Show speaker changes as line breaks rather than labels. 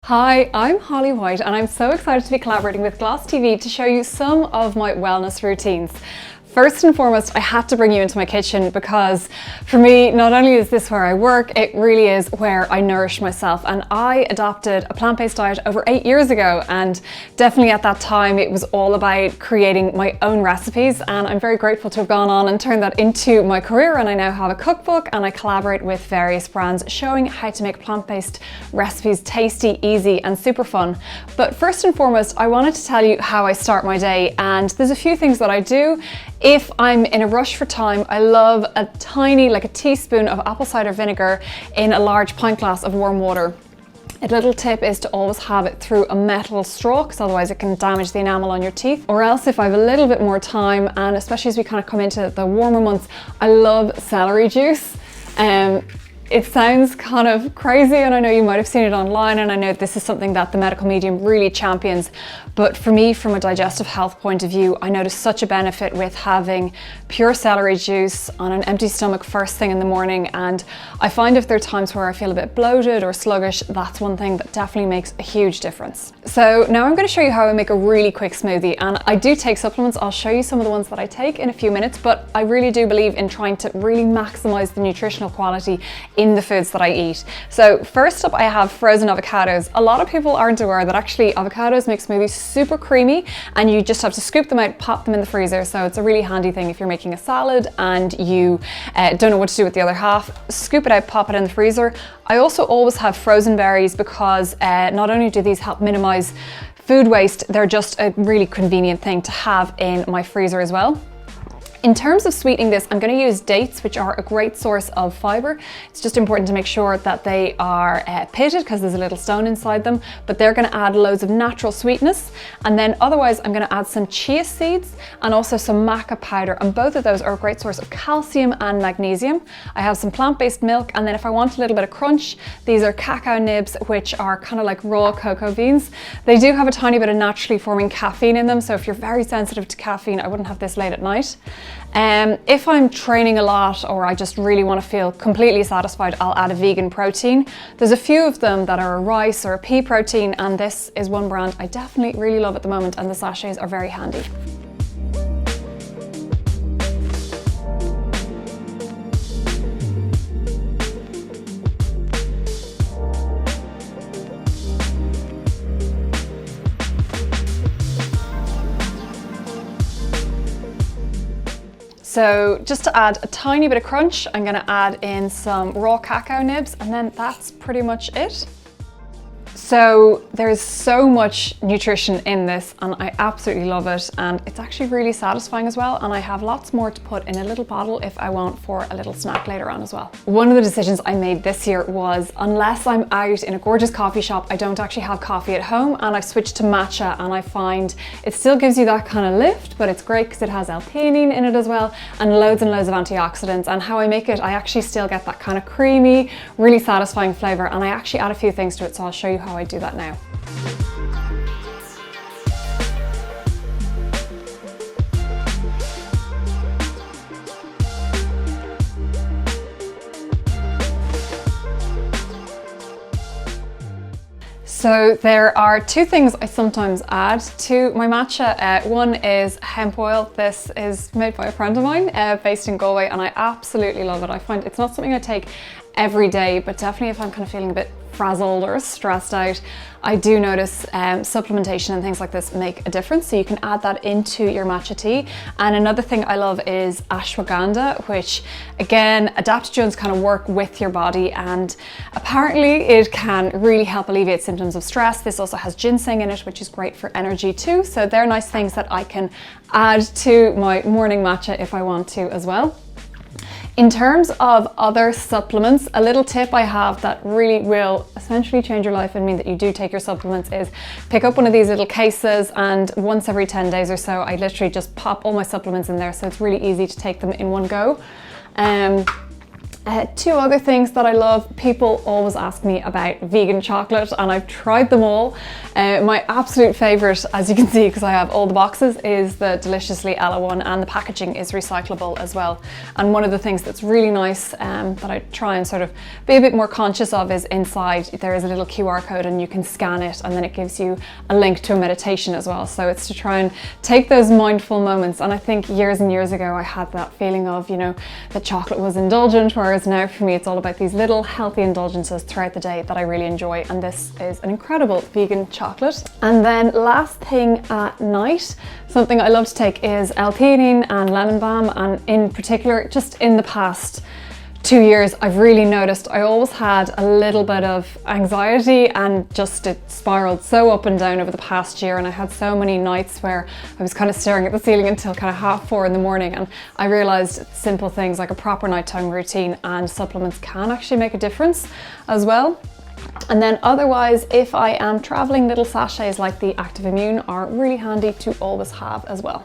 Hi, I'm Holly White and I'm so excited to be collaborating with Gloss TV to show you some of my wellness routines. First and foremost, I had to bring you into my kitchen because for me, not only is this where I work, it really is where I nourish myself. And I adopted a plant-based diet over 8 years ago, and definitely at that time it was all about creating my own recipes, and I'm very grateful to have gone on and turned that into my career. And I now have a cookbook and I collaborate with various brands showing how to make plant-based recipes tasty, easy and super fun. But first and foremost, I wanted to tell you how I start my day, and there's a few things that I do. If I'm in a rush for time, I love a tiny, like a teaspoon of apple cider vinegar in a large pint glass of warm water. A little tip is to always have it through a metal straw, because otherwise it can damage the enamel on your teeth. Or else, if I have a little bit more time, and especially as we kind of come into the warmer months, I love celery juice. It sounds kind of crazy, and I know you might have seen it online, and I know this is something that the medical medium really champions, but for me, from a digestive health point of view, I notice such a benefit with having pure celery juice on an empty stomach first thing in the morning. And I find if there are times where I feel a bit bloated or sluggish, that's one thing that definitely makes a huge difference. So now I'm going to show you how I make a really quick smoothie, and I do take supplements. I'll show you some of the ones that I take in a few minutes, but I really do believe in trying to really maximize the nutritional quality in the foods that I eat. So first up, I have frozen avocados. A lot of people aren't aware that actually avocados make smoothies super creamy, and you just have to scoop them out, pop them in the freezer. So it's a really handy thing if you're making a salad and you don't know what to do with the other half. Scoop it out, pop it in the freezer. I also always have frozen berries because not only do these help minimize food waste, they're just a really convenient thing to have in my freezer as well. In terms of sweetening this, I'm going to use dates, which are a great source of fiber. It's just important to make sure that they are pitted, because there's a little stone inside them, but they're going to add loads of natural sweetness. And then otherwise, I'm going to add some chia seeds and also some maca powder, and both of those are a great source of calcium and magnesium. I have some plant-based milk, and then if I want a little bit of crunch, these are cacao nibs, which are kind of like raw cocoa beans. They do have a tiny bit of naturally forming caffeine in them, so if you're very sensitive to caffeine, I wouldn't have this late at night. If I'm training a lot or I just really want to feel completely satisfied, I'll add a vegan protein. There's a few of them that are a rice or a pea protein, and this is one brand I definitely really love at the moment, and the sachets are very handy. So just to add a tiny bit of crunch, I'm going to add in some raw cacao nibs, and then that's pretty much it. So there's so much nutrition in this, and I absolutely love it, and it's actually really satisfying as well, and I have lots more to put in a little bottle if I want for a little snack later on as well. One of the decisions I made this year was, unless I'm out in a gorgeous coffee shop, I don't actually have coffee at home, and I've switched to matcha, and I find it still gives you that kind of lift, but it's great because it has L-theanine in it as well, and loads of antioxidants. And how I make it, I actually still get that kind of creamy, really satisfying flavor, and I actually add a few things to it, so I'll show you how I do that now. So there are two things I sometimes add to my matcha. One is hemp oil. This is made by a friend of mine based in Galway, and I absolutely love it. I find it's not something I take every day, but definitely if I'm kind of feeling a bit frazzled or stressed out, I do notice supplementation and things like this make a difference. So you can add that into your matcha tea. And another thing I love is ashwagandha, which again, adaptogens kind of work with your body, and apparently it can really help alleviate symptoms of stress. This also has ginseng in it, which is great for energy too. So they're nice things that I can add to my morning matcha if I want to as well. In terms of other supplements, a little tip I have that really will essentially change your life and mean that you do take your supplements is pick up one of these little cases, and once every 10 days or so, I literally just pop all my supplements in there, so it's really easy to take them in one go. Two other things that I love. People always ask me about vegan chocolate, and I've tried them all. My absolute favorite, as you can see because I have all the boxes, is the Deliciously Ella one, and the packaging is recyclable as well. And one of the things that's really nice that I try and sort of be a bit more conscious of is inside there is a little QR code and you can scan it, and then it gives you a link to a meditation as well. So it's to try and take those mindful moments. And I think years and years ago I had that feeling of, you know, that chocolate was indulgent, whereas now for me it's all about these little healthy indulgences throughout the day that I really enjoy, and this is an incredible vegan chocolate. And then last thing at night, something I love to take is L-theanine and lemon balm, and in particular just in the past 2 years I've really noticed I always had a little bit of anxiety, and just it spiraled so up and down over the past year, and I had so many nights where I was kind of staring at the ceiling until kind of 4:30 in the morning, and I realized simple things like a proper nighttime routine and supplements can actually make a difference as well. And then otherwise, if I am traveling, little sachets like the Active Immune are really handy to always have as well.